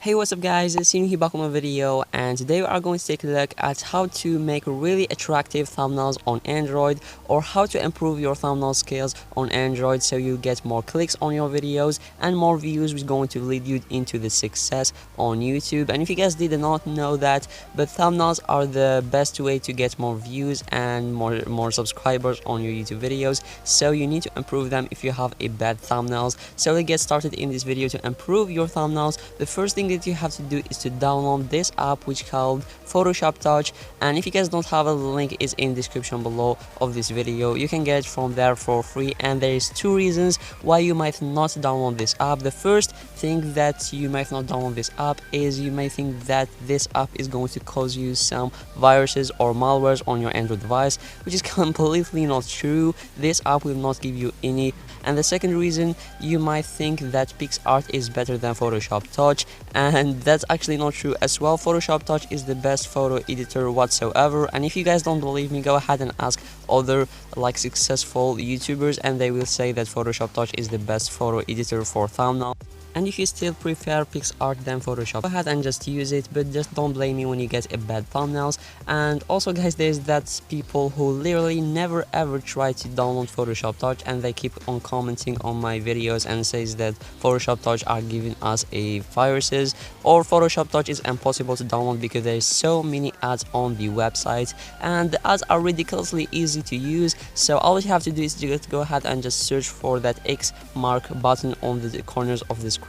Hey, what's up guys, it's Cinou here back on my video, and today we are going to take a look at how to make really attractive thumbnails on Android, or how to improve your thumbnail skills on Android so you get more clicks on your videos and more views, which is going to lead you into the success on YouTube. And if you guys did not know that, but thumbnails are the best way to get more views and more subscribers on your YouTube videos, so you need to improve them if you have a bad thumbnails. So let's get started in this video. To improve your thumbnails, the first thing that you have to do is to download this app which called Photoshop Touch, and if you guys don't have it, the link is in description below of this video. You can get it from there for free, and there is two reasons why you might not download this app. The first thing that you might not download this app is you may think that this app is going to cause you some viruses or malwares on your Android device, which is completely not true. This app will not give you any. And the second reason, you might think that PixArt is better than Photoshop Touch, and that's actually not true as well. Photoshop Touch is the best photo editor whatsoever, and if you guys don't believe me, go ahead and ask other successful YouTubers, and they will say that Photoshop Touch is the best photo editor for thumbnail. And if you still prefer PixArt than Photoshop, go ahead and just use it, but just don't blame me when you get a bad thumbnails. And also guys, there's that people who literally never ever try to download Photoshop Touch, and they keep on commenting on my videos and says that Photoshop Touch are giving us a viruses, or Photoshop Touch is impossible to download because there's so many ads on the website, and the ads are ridiculously easy to use. So all you have to do is just go ahead and just search for that X mark button on the corners of the screen,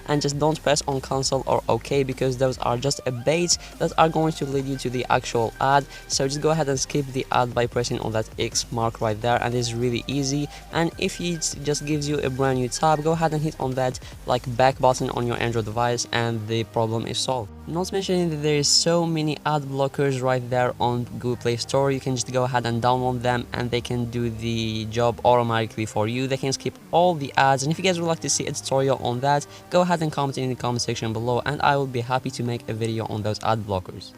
and just don't press on cancel or OK, because those are just a bait that are going to lead you to the actual ad. So just go ahead and skip the ad by pressing on that X mark right there, and it's really easy. And if it just gives you a brand new tab, go ahead and hit on that back button on your Android device, and the problem is solved. Not mentioning that there is so many ad blockers right there on Google Play Store. You can just go ahead and download them, and they can do the job automatically for you. They can skip all the ads, and if you guys would like to see a tutorial on that, go ahead and comment in the comment section below, and I will be happy to make a video on those ad blockers.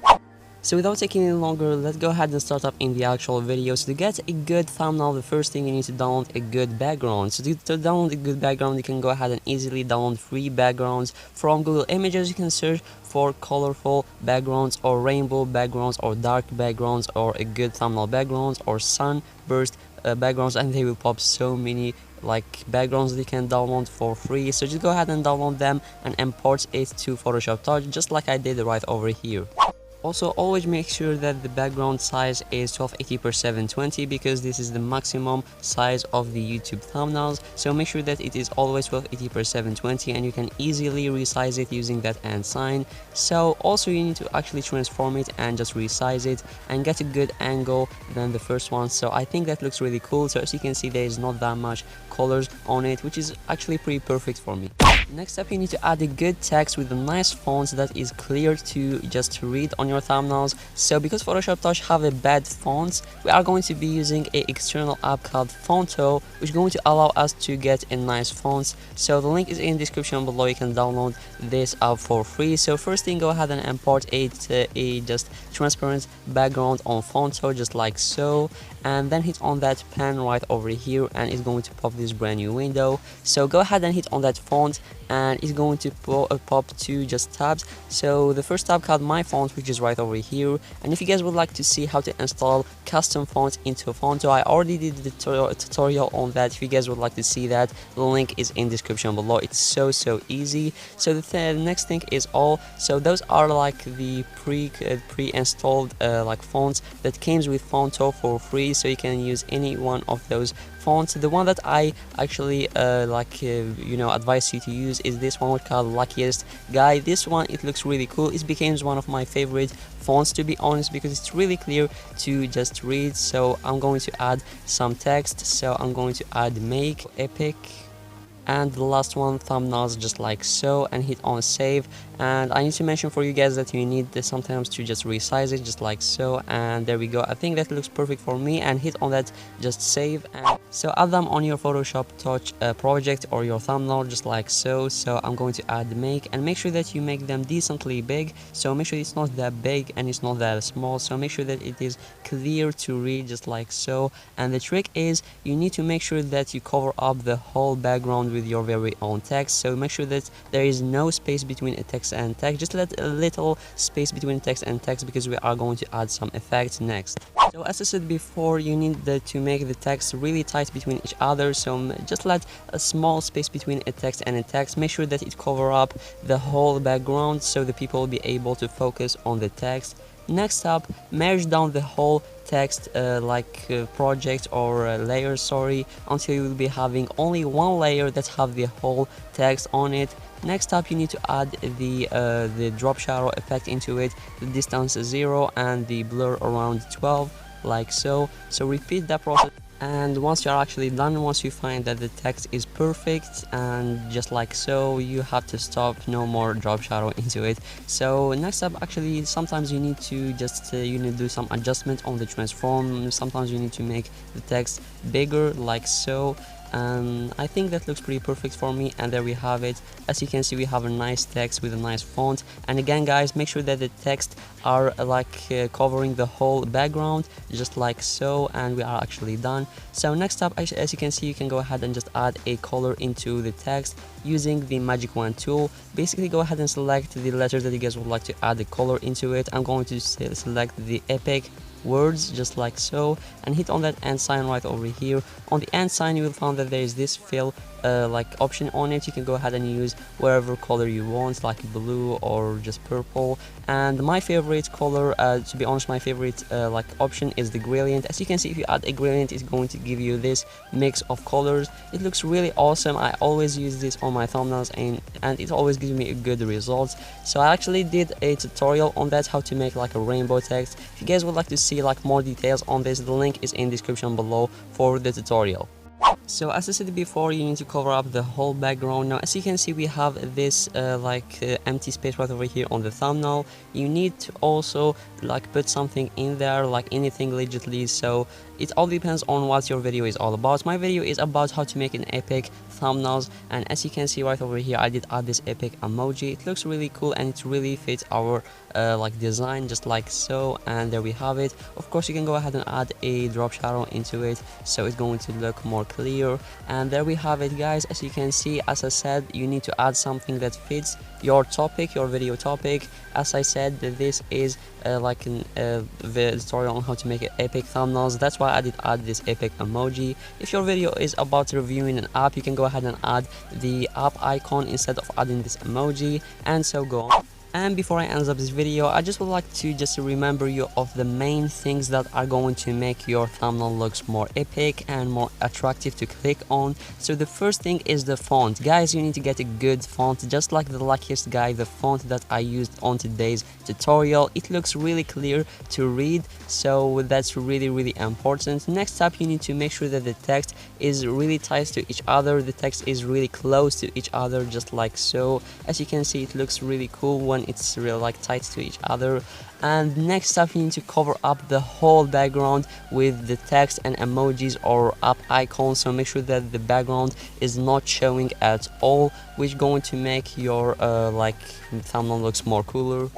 So without taking any longer, let's go ahead and start up in the actual video. So to get a good thumbnail, the first thing you need to download a good background. So to download a good background, you can go ahead and easily download free backgrounds from Google Images. You can search for colorful backgrounds, or rainbow backgrounds, or dark backgrounds, or a good thumbnail backgrounds, or sunburst backgrounds, and they will pop so many backgrounds that you can download for free. So just go ahead and download them and import it to Photoshop Touch, just like I did right over here. Also, always make sure that the background size is 1280 by 720, because this is the maximum size of the YouTube thumbnails. So make sure that it is always 1280 by 720, and you can easily resize it using that and sign. So also you need to actually transform it and just resize it and get a good angle than the first one. So I think that looks really cool. So as you can see, there is not that much colors on it, which is actually pretty perfect for me. Next up, you need to add a good text with a nice font that is clear to just read on your thumbnails. So because Photoshop Touch have a bad fonts, we are going to be using an external app called Fonto, which is going to allow us to get a nice fonts. So the link is in the description below. You can download this app for free. So first thing, go ahead and import a just transparent background on Fonto, just like so, and then hit on that pen right over here, and it's going to pop this brand new window. So go ahead and hit on that font, and it's going to pop two just tabs. So the first tab called My Font, which is right over here. And if you guys would like to see how to install custom fonts into Fonto, I already did the tutorial on that. If you guys would like to see that, the link is in description below. It's so easy. So the next thing is all. So those are the pre-installed fonts that comes with Fonto for free. So you can use any one of those fonts. The one that I actually advise you to use is this one called Luckiest Guy. This one, it looks really cool. It becomes one of my favorite fonts, to be honest, because it's really clear to just read. So I'm going to add some text. So I'm going to add Make Epic, and the last one, thumbnails, just like so, and hit on save. And I need to mention for you guys that you need sometimes to just resize it, just like so, and there we go. I think that looks perfect for me, and hit on that just save. And so add them on your Photoshop Touch project or your thumbnail, just like so. So I'm going to add Make, and make sure that you make them decently big. So make sure it's not that big and it's not that small. So make sure that it is clear to read, just like so. And the trick is, you need to make sure that you cover up the whole background with your very own text. So make sure that there is no space between a text and text. Just let a little space between text and text because we are going to add some effects next. So as I said before, you need to make the text really tight between each other. So just let a small space between a text and a text. Make sure that it cover up the whole background so the people will be able to focus on the text. Next up, merge down the whole text project or layer, until you will be having only one layer that have the whole text on it. Next up, you need to add the drop shadow effect into it, the distance 0 and the blur around 12, like so. So repeat that process. And once you're actually done, once you find that the text is perfect and just like so, you have to stop, no more drop shadow into it. So next up, actually sometimes you need to just do some adjustment on the transform. Sometimes you need to make the text bigger, like so. I think that looks pretty perfect for me, and there we have it. As you can see, we have a nice text with a nice font. And again guys, make sure that the text are covering the whole background, just like so, and we are actually done. So next up, as you can see, you can go ahead and just add a color into the text using the magic wand tool. Basically go ahead and select the letters that you guys would like to add the color into it. I'm going to select the epic words, just like so, and hit on that end sign right over here. On the end sign, you will find that there is this fill option on it. You can go ahead and use wherever color you want, like blue or just purple. And my favorite color, to be honest, my favorite option is the gradient. As you can see, if you add a gradient, it's going to give you this mix of colors. It looks really awesome. I always use this on my thumbnails, and it always gives me good results. So I actually did a tutorial on that, how to make like a rainbow text. If you guys would like to see more details on this, the link is in description below for the tutorial. So as I said before, you need to cover up the whole background. Now as you can see, we have this empty space right over here on the thumbnail. You need to also put something in there, like anything legitly. So it all depends on what your video is all about. My video is about how to make an epic thumbnails, and as you can see right over here, I did add this epic emoji. It looks really cool and it really fits our design, just like so. And there we have it. Of course, you can go ahead and add a drop shadow into it, so it's going to look more clear. And there we have it guys. As you can see, as I said, you need to add something that fits your topic, your video topic. As I said, this is the tutorial on how to make epic thumbnails. That's why I did add this epic emoji. If your video is about reviewing an app, you can go ahead and add the app icon instead of adding this emoji, and so go on. And before I end up this video, I just would like to just remember you of the main things that are going to make your thumbnail looks more epic and more attractive to click on. So the first thing is the font. Guys, you need to get a good font, just like the luckiest guy, the font that I used on today's tutorial. It looks really clear to read, so that's really important. Next up, you need to make sure that the text is really tight to each other. The text is really close to each other, just like so. As you can see, it looks really cool when it's really tight to each other. And next up, you need to cover up the whole background with the text and emojis or app icons, so make sure that the background is not showing at all, which is going to make your thumbnail looks more cooler.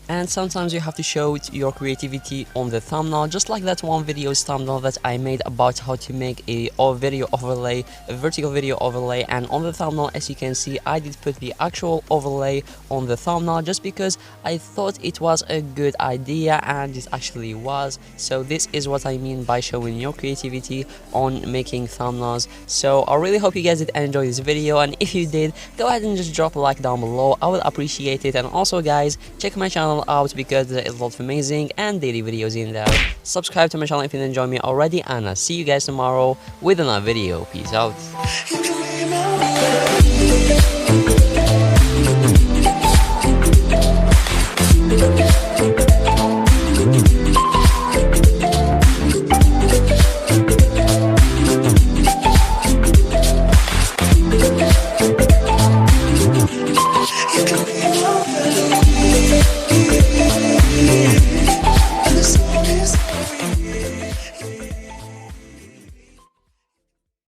And sometimes you have to show your creativity on the thumbnail, just like that one video's thumbnail that I made about how to make a video overlay, a vertical video overlay. And on the thumbnail, as you can see, I did put the actual overlay on the thumbnail just because I thought it was a good idea, and it actually was. So this is what I mean by showing your creativity on making thumbnails. So I really hope you guys did enjoy this video, and if you did, go ahead and just drop a like down below. I will appreciate it. And also guys, check my channel out because there is a lot of amazing and daily videos in there. Subscribe to my channel if you enjoy me already, and I'll see you guys tomorrow with another video. Peace out.